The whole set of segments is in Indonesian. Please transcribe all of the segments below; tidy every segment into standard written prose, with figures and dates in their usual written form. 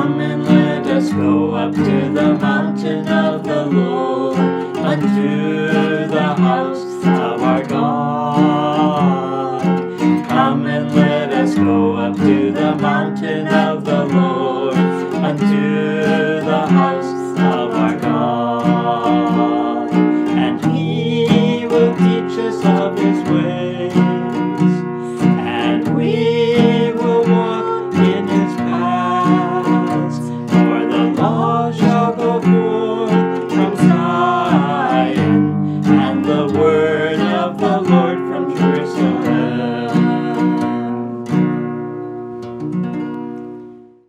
Come and let us go up to the mountain of the Lord, unto the house of our God. Come and let us go up to the mountain of the Lord, unto the house of our God. And He will teach us of His ways, and we will walk in His paths. For the law shall go forth from Zion, and the word of the Lord from Jerusalem.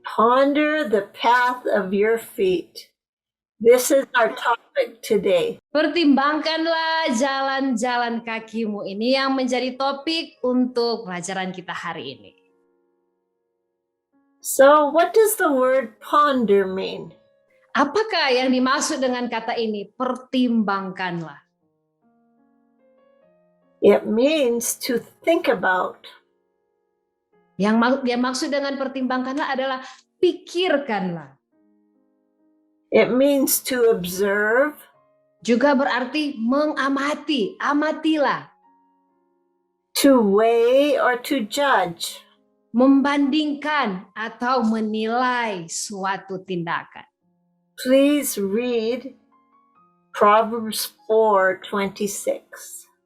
Ponder the path of your feet. This is our topic today. Pertimbangkanlah jalan-jalan kakimu. Ini yang menjadi topik untuk pelajaran kita hari ini. So, what does the word ponder mean? Apakah yang dimaksud dengan kata ini? Pertimbangkanlah. It means to think about. Yang maksud dengan pertimbangkanlah adalah pikirkanlah. It means to observe, Juga berarti mengamati, amatilah. to weigh, or to judge. Membandingkan atau menilai suatu tindakan. Please read Proverbs 4:26.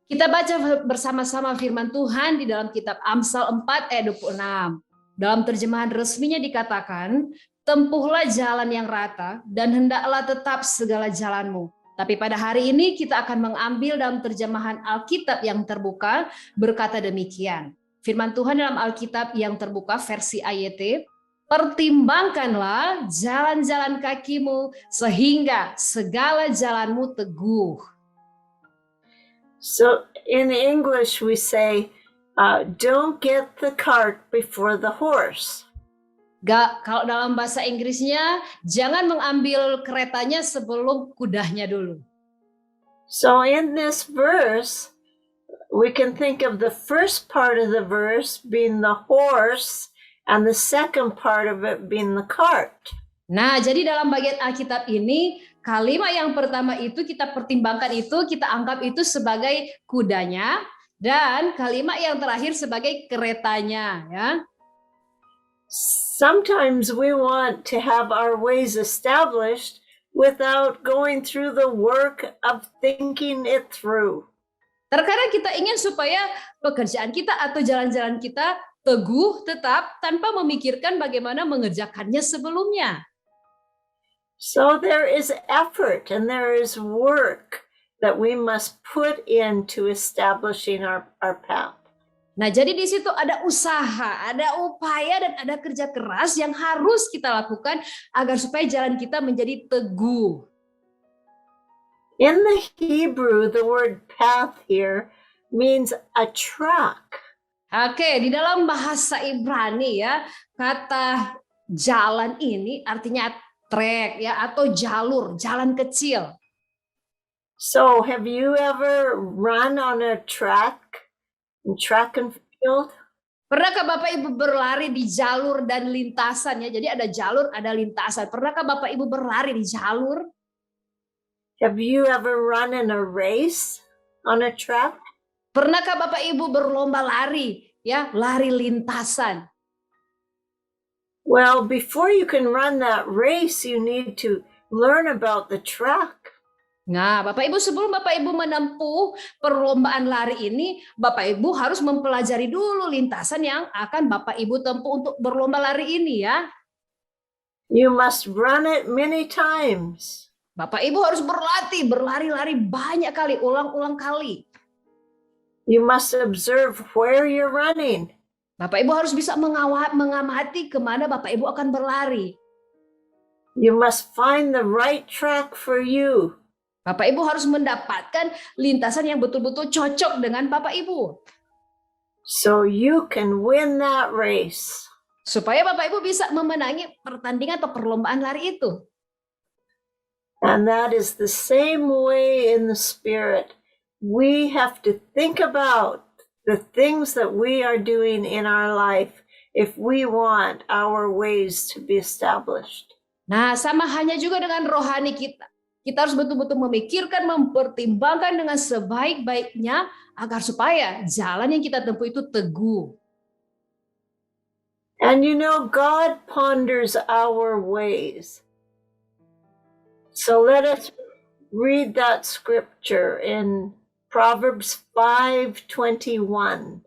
Kita baca bersama-sama firman Tuhan di dalam kitab Amsal 4 ayat 26. Dalam terjemahan resminya dikatakan, tempuhlah jalan yang rata dan hendaklah tetap segala jalanmu. Tapi pada hari ini kita akan mengambil dalam terjemahan Alkitab yang terbuka berkata demikian. Firman Tuhan dalam Alkitab yang terbuka versi AYT, pertimbangkanlah jalan-jalan kakimu sehingga segala jalanmu teguh. So, in English, we say, don't get the cart before the horse. Kalau dalam bahasa Inggrisnya, jangan mengambil keretanya sebelum kudanya dulu. So, in this verse, we can think of the first part of the verse being the horse and the second part of it being the cart. Nah, jadi dalam bagian Alkitab ini, kalimat yang pertama itu kita pertimbangkan itu, kita anggap itu sebagai kudanya, dan kalimat yang terakhir sebagai keretanya, ya. Sometimes we want to have our ways established without going through the work of thinking it through. Terkadang kita ingin supaya pekerjaan kita atau jalan-jalan kita teguh tetap tanpa memikirkan bagaimana mengerjakannya sebelumnya. So there is effort and there is work that we must put into establishing our path. Nah, jadi di situ ada usaha, ada upaya, dan ada kerja keras yang harus kita lakukan agar supaya jalan kita menjadi teguh. In the Hebrew, the word path here means a track. Oke, di dalam bahasa Ibrani ya, kata jalan ini artinya trek ya, atau jalur, jalan kecil. So, have you ever run on a track and field? Pernahkah Bapak Ibu berlari di jalur dan lintasan ya? Jadi ada jalur, ada lintasan. Pernahkah Bapak Ibu berlari di jalur? Have you ever run in a race on a track? Pernahkah Bapak Ibu berlomba lari ya, lari lintasan? Well, before you can run that race, you need to learn about the track. Nah, Bapak Ibu, sebelum Bapak Ibu menempuh perlombaan lari ini, Bapak Ibu harus mempelajari dulu lintasan yang akan Bapak Ibu tempuh untuk berlomba lari ini ya. You must run it many times. Bapak Ibu harus berlatih, berlari-lari banyak kali, ulang-ulang kali. You must observe where you're running. Bapak Ibu harus bisa mengamati kemana Bapak Ibu akan berlari. You must find the right track for you. Bapak Ibu harus mendapatkan lintasan yang betul-betul cocok dengan Bapak Ibu. So you can win that race. Supaya Bapak Ibu bisa memenangi pertandingan atau perlombaan lari itu. And that is the same way in the Spirit. We have to think about the things that we are doing in our life if we want our ways to be established. Nah, sama hanya juga dengan rohani kita. Kita harus betul-betul memikirkan, mempertimbangkan dengan sebaik-baiknya agar supaya jalan yang kita tempuh itu teguh. And you know, God ponders our ways. So let us read that scripture in Proverbs 5:21.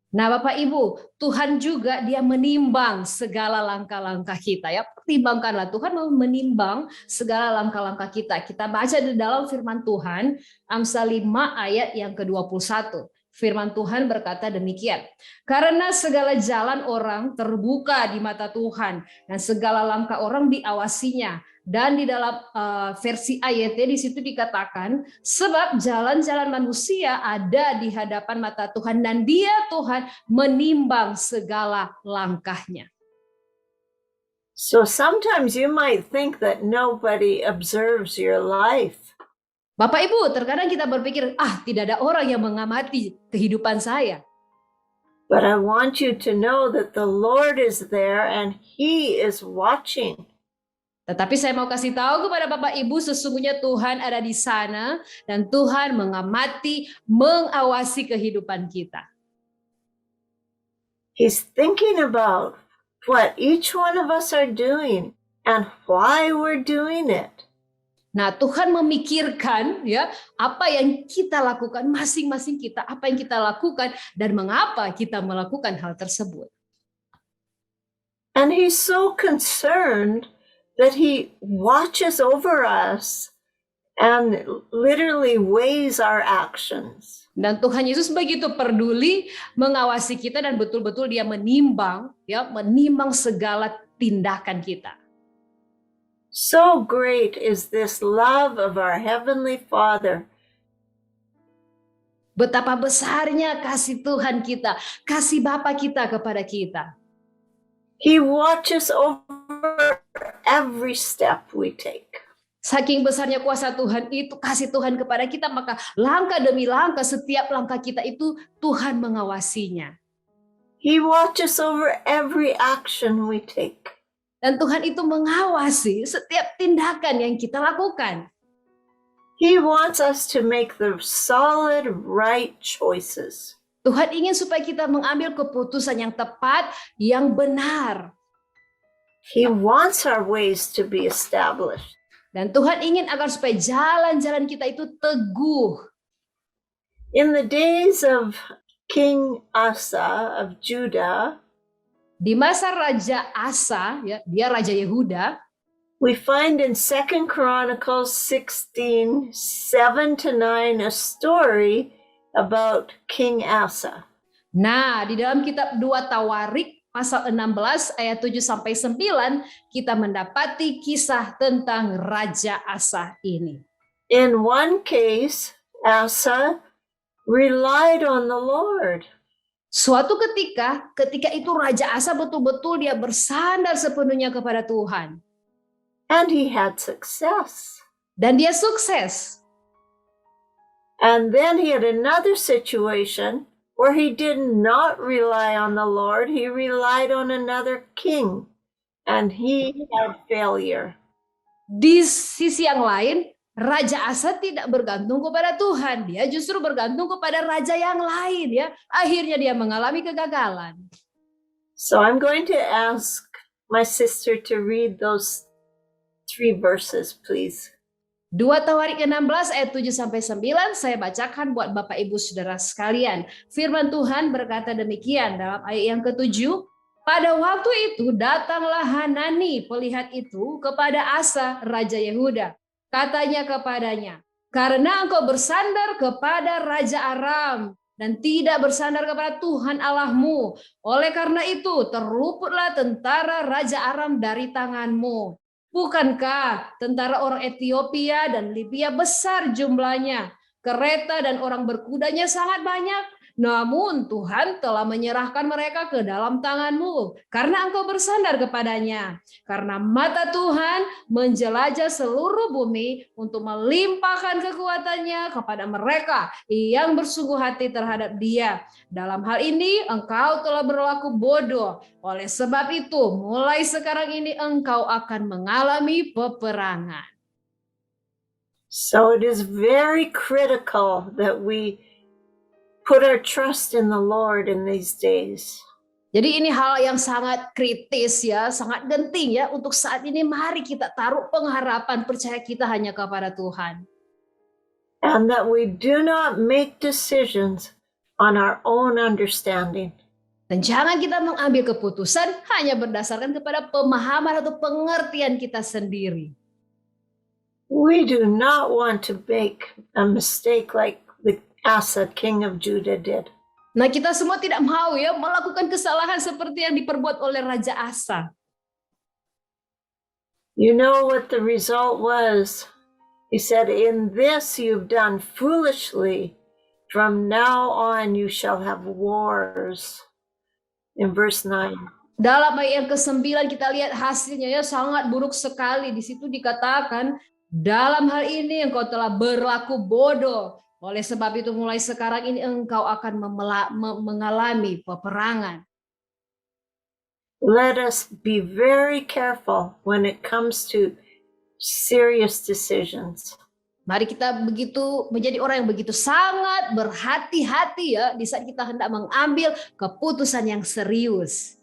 Nah, Bapak Ibu, Tuhan juga dia menimbang segala langkah-langkah kita ya. Pertimbangkanlah, Tuhan mau menimbang segala langkah-langkah kita. Kita baca di dalam firman Tuhan, Amsal 5 ayat yang ke-21. Firman Tuhan berkata demikian. Karena segala jalan orang terbuka di mata Tuhan dan segala langkah orang diawasinya. Dan di dalam versi ayat di situ dikatakan, sebab jalan-jalan manusia ada di hadapan mata Tuhan dan Dia Tuhan menimbang segala langkahnya. So sometimes you might think that nobody observes your life. Bapak Ibu, terkadang kita berpikir, tidak ada orang yang mengamati kehidupan saya. But I want you to know that the Lord is there and He is watching. Tetapi saya mau kasih tahu kepada Bapak Ibu, sesungguhnya Tuhan ada di sana dan Tuhan mengamati, mengawasi kehidupan kita. He's thinking about what each one of us are doing and why we're doing it. Nah, Tuhan memikirkan ya apa yang kita lakukan, masing-masing kita, apa yang kita lakukan dan mengapa kita melakukan hal tersebut. And He's so concerned that He watches over us and literally weighs our actions. Dan Tuhan Yesus begitu peduli mengawasi kita dan betul-betul Dia menimbang segala tindakan kita. So great is this love of our Heavenly Father. Betapa besarnya kasih Tuhan kita, kasih Bapa kita kepada kita. He watches over every step we take. Saking besarnya kuasa Tuhan itu, kasih Tuhan kepada kita, maka langkah demi langkah, setiap langkah kita itu Tuhan mengawasinya. He watches over every action we take. Dan Tuhan itu mengawasi setiap tindakan yang kita lakukan. He wants us to make the solid, right choices. Tuhan ingin supaya kita mengambil keputusan yang tepat, yang benar. He wants our ways to be established. Dan Tuhan ingin agar supaya jalan-jalan kita itu teguh. In the days of King Asa of Judah, di masa Raja Asa, ya, dia Raja Yehuda, we find in 2 Chronicles 16, 7-9, a story about King Asa. Nah, di dalam kitab 2 Tawarik pasal 16 ayat 7-9 kita mendapati kisah tentang Raja Asa ini. In one case, Asa relied on the Lord. Suatu ketika itu Raja Asa betul-betul dia bersandar sepenuhnya kepada Tuhan. And he had success. Dan dia sukses. And then he had another situation where he did not rely on the Lord. He relied on another king. And he had failure. Di sisi yang lain, Raja Asa tidak bergantung kepada Tuhan. Dia justru bergantung kepada raja yang lain, ya. Akhirnya dia mengalami kegagalan. So I'm going to ask my sister to read those 3 verses, please. 2 Tawarik 16 ayat 7-9 saya bacakan buat Bapak Ibu Saudara sekalian. Firman Tuhan berkata demikian dalam ayat yang ke-7. Pada waktu itu datanglah Hanani pelihat itu kepada Asa Raja Yehuda. Katanya kepadanya, karena engkau bersandar kepada Raja Aram dan tidak bersandar kepada Tuhan Allahmu. Oleh karena itu terluputlah tentara Raja Aram dari tanganmu. Bukankah tentara orang Ethiopia dan Libya besar jumlahnya, kereta dan orang berkudanya sangat banyak, namun Tuhan telah menyerahkan mereka ke dalam tanganmu, karena engkau bersandar kepadanya. Karena mata Tuhan menjelajah seluruh bumi untuk melimpahkan kekuatannya kepada mereka yang bersungguh hati terhadap Dia. Dalam hal ini engkau telah berlaku bodoh. Oleh sebab itu, mulai sekarang ini engkau akan mengalami peperangan. So it is very critical that we put our trust in the Lord in these days. Jadi ini hal yang sangat kritis ya, sangat genting ya untuk saat ini. Mari kita taruh pengharapan, percaya kita hanya kepada Tuhan. And that we do not make decisions on our own understanding. Dan jangan kita mengambil keputusan hanya berdasarkan kepada pemahaman atau pengertian kita sendiri. We do not want to make a mistake like the Asa, king of Judah, did. Nah, kita semua tidak mau ya melakukan kesalahan seperti yang diperbuat oleh Raja Asa. You know what the result was? He said, "In this you've done foolishly. From now on you shall have wars." In verse 9. Dalam ayat yang ke-9 kita lihat hasilnya ya sangat buruk sekali. Di situ dikatakan, dalam hal ini engkau telah berlaku bodoh. Oleh sebab itu mulai sekarang ini engkau akan mengalami peperangan. Let us be very careful when it comes to serious decisions. Mari kita menjadi orang yang begitu sangat berhati-hati ya di saat kita hendak mengambil keputusan yang serius.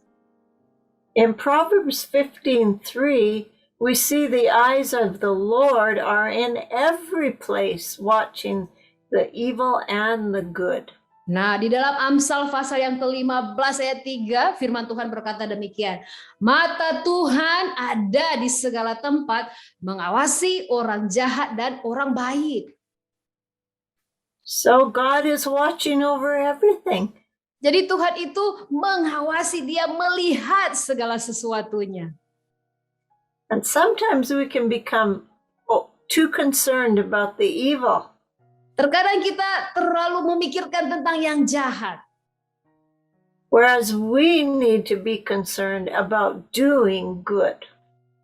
In Proverbs 15:3, we see the eyes of the Lord are in every place, watching the evil and the good. Nah, di dalam Amsal pasal yang ke-15 ayat 3, firman Tuhan berkata demikian. Mata Tuhan ada di segala tempat, mengawasi orang jahat dan orang baik. So God is watching over everything. Jadi Tuhan itu mengawasi, Dia melihat segala sesuatunya. And sometimes we can become too concerned about the evil. Terkadang kita terlalu memikirkan tentang yang jahat. Whereas we need to be concerned about doing good.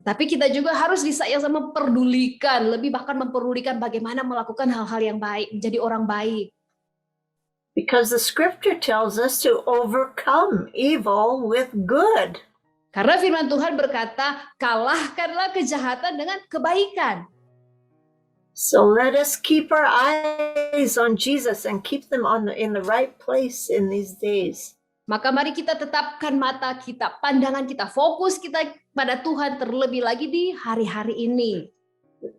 Tapi kita juga harus yang sama memperdulikan, lebih bahkan memperdulikan bagaimana melakukan hal-hal yang baik, menjadi orang baik. Because the scripture tells us to overcome evil with good. Karena firman Tuhan berkata, kalahkanlah kejahatan dengan kebaikan. So let us keep our eyes on Jesus and keep them in the right place in these days. Maka mari kita tetapkan mata kita, pandangan kita, fokus kita pada Tuhan terlebih lagi di hari-hari ini.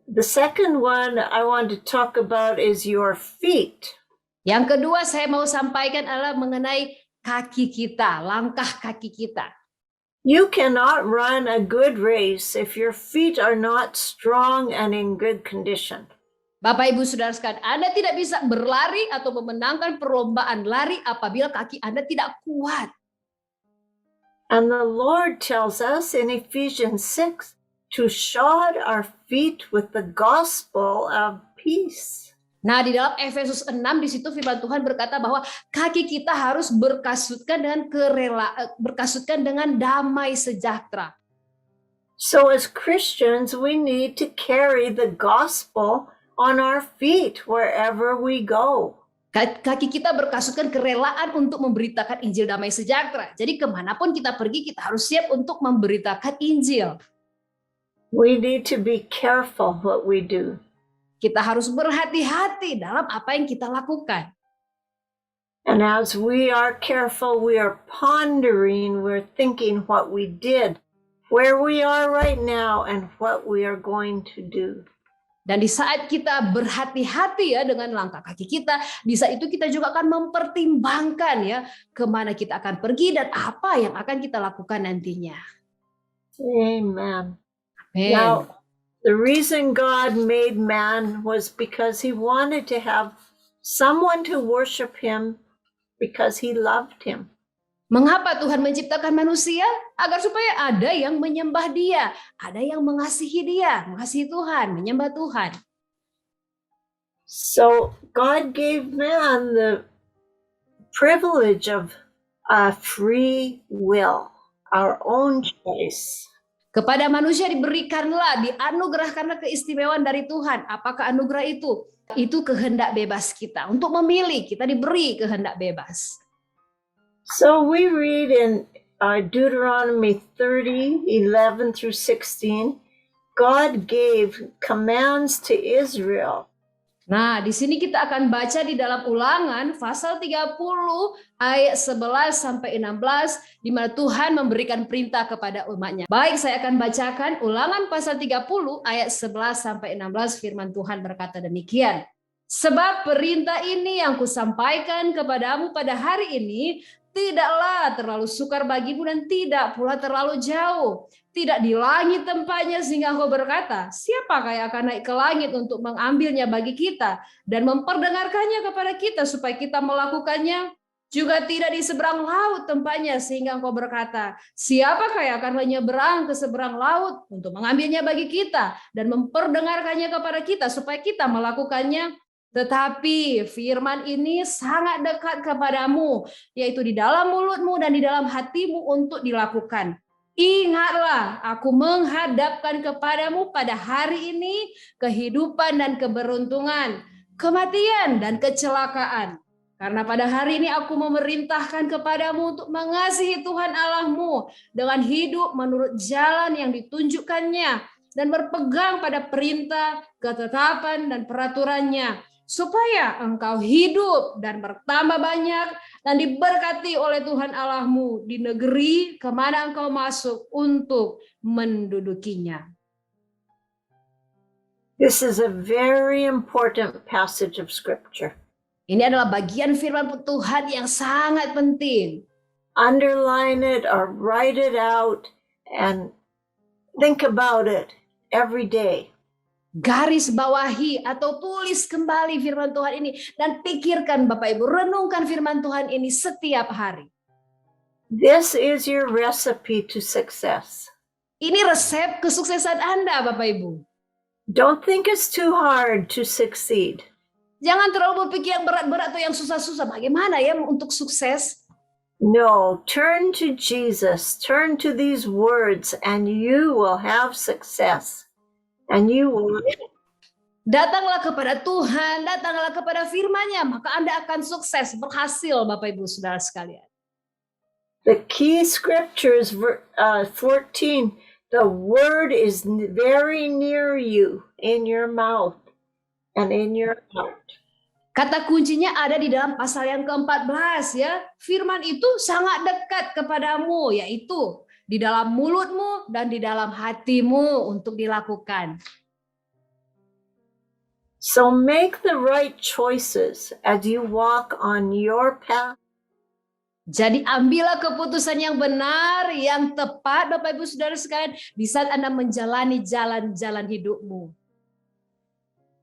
The second one I want to talk about is your feet. Yang kedua saya mau sampaikan adalah mengenai kaki kita, langkah kaki kita. You cannot run a good race if your feet are not strong and in good condition. Bapak Ibu Saudara sekalian, Anda tidak bisa berlari atau memenangkan perlombaan lari apabila kaki Anda tidak kuat. And the Lord tells us in Ephesians 6 to shod our feet with the gospel of peace. Nah, di dalam Efesus 6 di situ firman Tuhan berkata bahwa kaki kita harus berkasutkan dengan damai sejahtera. So as Christians, we need to carry the gospel on our feet wherever we go. Kaki kita berkasutkan kerelaan untuk memberitakan Injil damai sejahtera. Jadi kemanapun kita pergi, kita harus siap untuk memberitakan Injil. We need to be careful what we do. Kita harus berhati-hati dalam apa yang kita lakukan. And as we are careful, we are pondering, we're thinking what we did, where we are right now, and what we are going to do. Dan di saat kita berhati-hati ya dengan langkah kaki kita, di saat itu kita juga akan mempertimbangkan ya kemana kita akan pergi dan apa yang akan kita lakukan nantinya. Amen. Amen. Now, the reason God made man was because he wanted to have someone to worship him because he loved him. Mengapa Tuhan menciptakan manusia? Agar supaya ada yang menyembah Dia, ada yang mengasihi Dia, mengasihi Tuhan, menyembah Tuhan. So God gave man the privilege of free will, our own choice. Kepada manusia diberikanlah, dianugerahkanlah keistimewaan dari Tuhan. Apakah anugerah itu? Itu kehendak bebas kita. Untuk memilih, kita diberi kehendak bebas. So we read in Deuteronomy 30:11 through 16, God gave commands to Israel. Nah, di sini kita akan baca di dalam Ulangan pasal 30 ayat 11 sampai 16 di mana Tuhan memberikan perintah kepada umatnya. Baik, saya akan bacakan Ulangan pasal 30 ayat 11 sampai 16. Firman Tuhan berkata demikian. Sebab perintah ini yang kusampaikan kepadamu pada hari ini tidaklah terlalu sukar bagimu dan tidak pula terlalu jauh. Tidak di langit tempatnya sehingga engkau berkata, siapakah yang akan naik ke langit untuk mengambilnya bagi kita dan memperdengarkannya kepada kita supaya kita melakukannya? Juga tidak di seberang laut tempatnya sehingga engkau berkata, siapakah yang akan menyeberang ke seberang laut untuk mengambilnya bagi kita dan memperdengarkannya kepada kita supaya kita melakukannya? Tetapi firman ini sangat dekat kepadamu, yaitu di dalam mulutmu dan di dalam hatimu untuk dilakukan. Ingatlah, aku menghadapkan kepadamu pada hari ini kehidupan dan keberuntungan, kematian dan kecelakaan. Karena pada hari ini aku memerintahkan kepadamu untuk mengasihi Tuhan Allahmu dengan hidup menurut jalan yang ditunjukkannya dan berpegang pada perintah, ketetapan dan peraturannya, supaya engkau hidup dan bertambah banyak dan diberkati oleh Tuhan Allahmu di negeri kemana engkau masuk untuk mendudukinya. This is a very important passage of Scripture. Ini adalah bagian firman Tuhan yang sangat penting. Underline it or write it out and think about it every day. Garis bawahi atau tulis kembali firman Tuhan ini dan pikirkan Bapak Ibu, renungkan firman Tuhan ini setiap hari. This is your recipe to success. Ini resep kesuksesan Anda Bapak Ibu. Don't think it's too hard to succeed. Jangan terlalu berpikir yang berat-berat atau yang susah-susah. Bagaimana ya untuk sukses? No, turn to Jesus, turn to these words and you will have success. And you will live. Datanglah kepada Tuhan, datanglah kepada firman-Nya, maka Anda akan sukses, berhasil Bapak Ibu Saudara sekalian. The key scripture is 14. The word is very near you, in your mouth and in your heart. Kata kuncinya ada di dalam pasal yang ke-14 ya. Firman itu sangat dekat kepadamu, yaitu di dalam mulutmu dan di dalam hatimu untuk dilakukan. So make the right choices as you walk on your path. Jadi ambillah keputusan yang benar, yang tepat Bapak Ibu Saudara sekalian di saat Anda menjalani jalan-jalan hidupmu.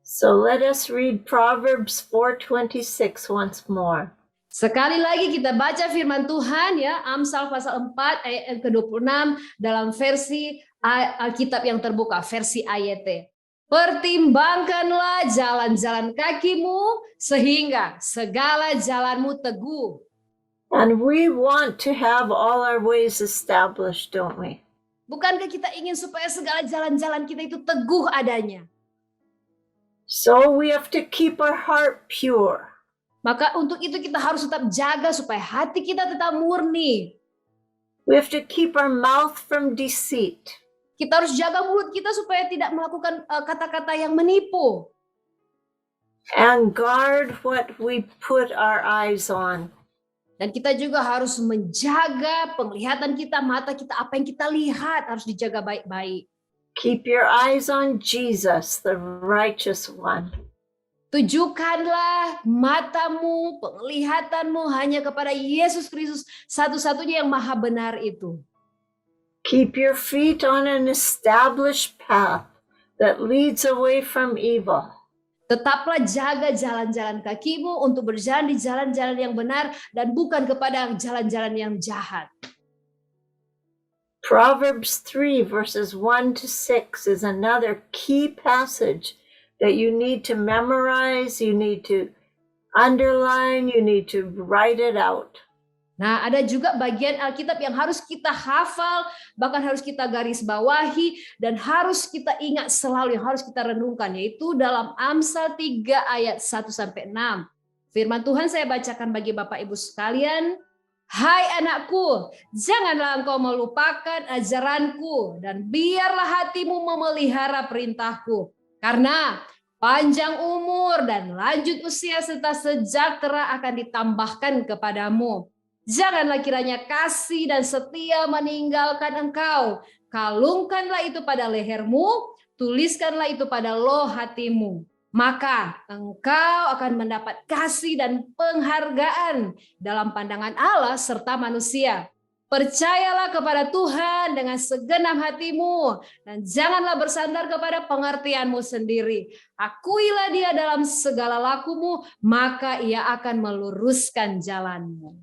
So let us read Proverbs 4:26 once more. Sekali lagi kita baca firman Tuhan ya, Amsal pasal 4 ayat ke-26 dalam versi Alkitab yang terbuka, versi AYT. Pertimbangkanlah jalan-jalan kakimu sehingga segala jalanmu teguh. And we want to have all our ways established, don't we? Bukankah kita ingin supaya segala jalan-jalan kita itu teguh adanya? So we have to keep our heart pure. Maka untuk itu kita harus tetap jaga supaya hati kita tetap murni. We have to keep our mouth from deceit. Kita harus jaga mulut kita supaya tidak melakukan kata-kata yang menipu. And guard what we put our eyes on. Dan kita juga harus menjaga penglihatan kita, mata kita, apa yang kita lihat harus dijaga baik-baik. Keep your eyes on Jesus, the righteous one. Tujukanlah matamu, penglihatanmu hanya kepada Yesus Kristus, satu-satunya yang maha benar itu. Keep your feet on an established path that leads away from evil. Tetaplah jaga jalan-jalan kakimu untuk berjalan di jalan-jalan yang benar dan bukan kepada jalan-jalan yang jahat. Proverbs 3 verses 1 to 6 is another key passage that you need to memorize, you need to underline, you need to write it out. Nah, ada juga bagian Alkitab yang harus kita hafal, bahkan harus kita garis bawahi, dan harus kita ingat selalu, yang harus kita renungkan, yaitu dalam Amsal 3 ayat 1-6. Firman Tuhan saya bacakan bagi Bapak Ibu sekalian. Hai anakku, janganlah engkau melupakan ajaranku, dan biarlah hatimu memelihara perintahku. Karena panjang umur dan lanjut usia serta sejahtera akan ditambahkan kepadamu. Janganlah kiranya kasih dan setia meninggalkan engkau. Kalungkanlah itu pada lehermu, tuliskanlah itu pada loh hatimu. Maka engkau akan mendapat kasih dan penghargaan dalam pandangan Allah serta manusia. Percayalah kepada Tuhan dengan segenap hatimu dan janganlah bersandar kepada pengertianmu sendiri. Akuilah dia dalam segala lakumu, maka ia akan meluruskan jalanmu.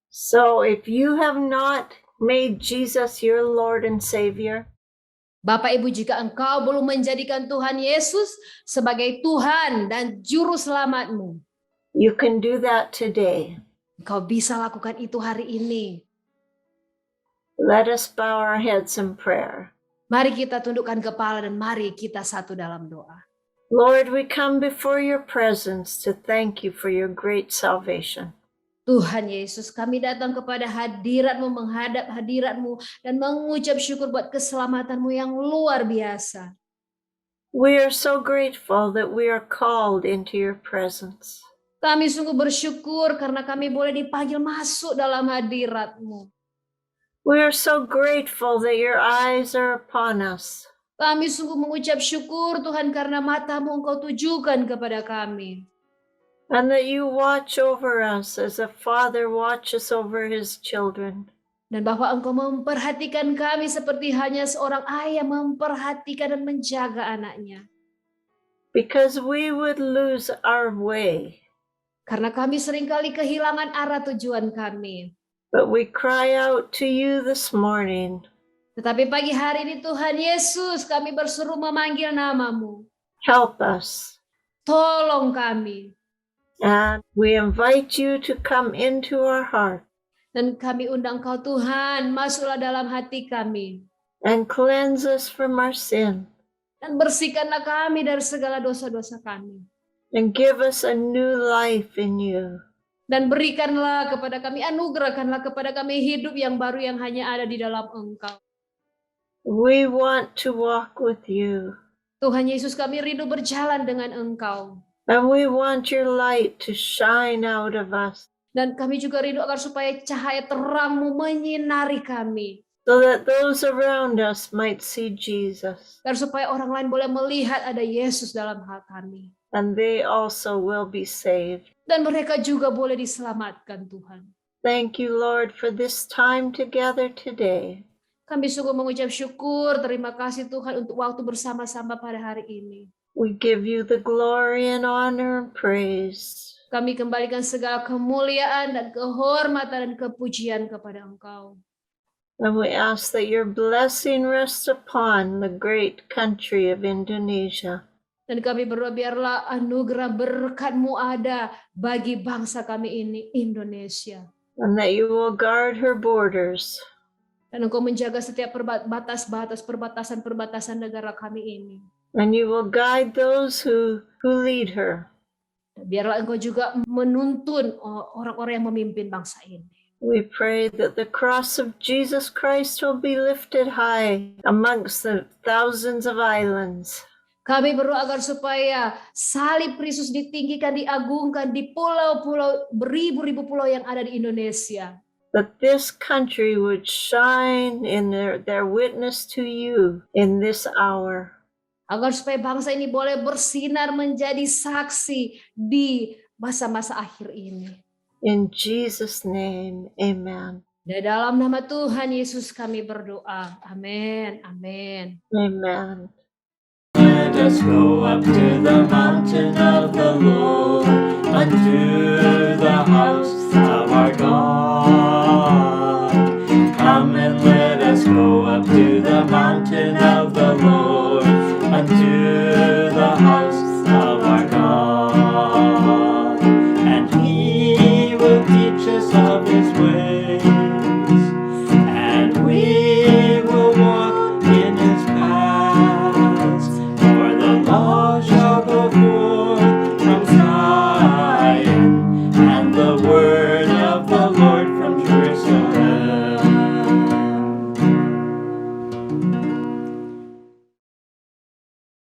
So if you have not made Jesus your Lord and Savior, Bapak Ibu, jika engkau belum menjadikan Tuhan Yesus sebagai Tuhan dan Juru Selamatmu, you can do that today. engkau bisa lakukan itu hari ini. Let us bow our heads in prayer. Mari kita tundukkan kepala dan mari kita satu dalam doa. Lord, we come before your presence to thank you for your great salvation. Tuhan Yesus, kami datang kepada hadirat-Mu, menghadap hadirat-Mu, dan mengucap syukur buat keselamatan-Mu yang luar biasa. We are so grateful that we are called into your presence. Kami sungguh bersyukur karena kami boleh dipanggil masuk dalam hadirat-Mu. We are so grateful that your eyes are upon us. Kami sungguh mengucap syukur Tuhan karena mata-Mu Engkau tujukan kepada kami. And that you watch over us as a father watches over his children. Dan bahwa Engkau memperhatikan kami seperti hanya seorang ayah memperhatikan dan menjaga anaknya. Because we would lose our way. Karena kami seringkali kehilangan arah tujuan kami. But we cry out to you this morning. Tetapi pagi hari ini Tuhan Yesus, kami berseru memanggil nama-Mu. Help us. Tolong kami. And we invite you to come into our heart. Dan kami undang Kau Tuhan, masuklah dalam hati kami. And cleanse us from our sin. Dan bersihkanlah kami dari segala dosa-dosa kami. And give us a new life in you. Dan berikanlah kepada kami, anugerahkanlah kepada kami hidup yang baru yang hanya ada di dalam Engkau. We want to walk with you. Tuhan Yesus, kami rindu berjalan dengan Engkau. And we want your light to shine out of us. Dan kami juga rindu agar supaya cahaya terang-Mu menyinari kami. So that those around us might see Jesus. Agar supaya orang lain boleh melihat ada Yesus dalam hal kami. And they also will be saved. Dan mereka juga boleh diselamatkan Tuhan. Thank you, Lord, for this time together today. Kami sungguh mengucap syukur, terima kasih Tuhan untuk waktu bersama-sama pada hari ini. We give you the glory and honor and praise. Kami kembalikan segala kemuliaan dan kehormatan dan kepujian kepada Engkau. And we ask that your blessing rest upon the great country of Indonesia. Dan kami berdoa biarlah anugerah berkat-Mu ada bagi bangsa kami ini, Indonesia. And that you will guard her borders. Dan Engkau menjaga setiap perbatasan negara kami ini. And you will guide those who lead her. Biarlah Engkau juga menuntun orang-orang yang memimpin bangsa ini. We pray that the cross of Jesus Christ will be lifted high amongst the thousands of islands. Kami berdoa agar supaya salib Kristus ditinggikan, diagungkan di pulau-pulau, beribu-ribu pulau yang ada di Indonesia. That this country would shine in their witness to you in this hour. Agar supaya bangsa ini boleh bersinar menjadi saksi di masa-masa akhir ini. In Jesus' name, amen. Dan dalam nama Tuhan Yesus kami berdoa. Amin. Amin. Amen. Let us go up to the mountain of the Lord, unto the house of our God. Come and let us go up to the mountain of the Lord.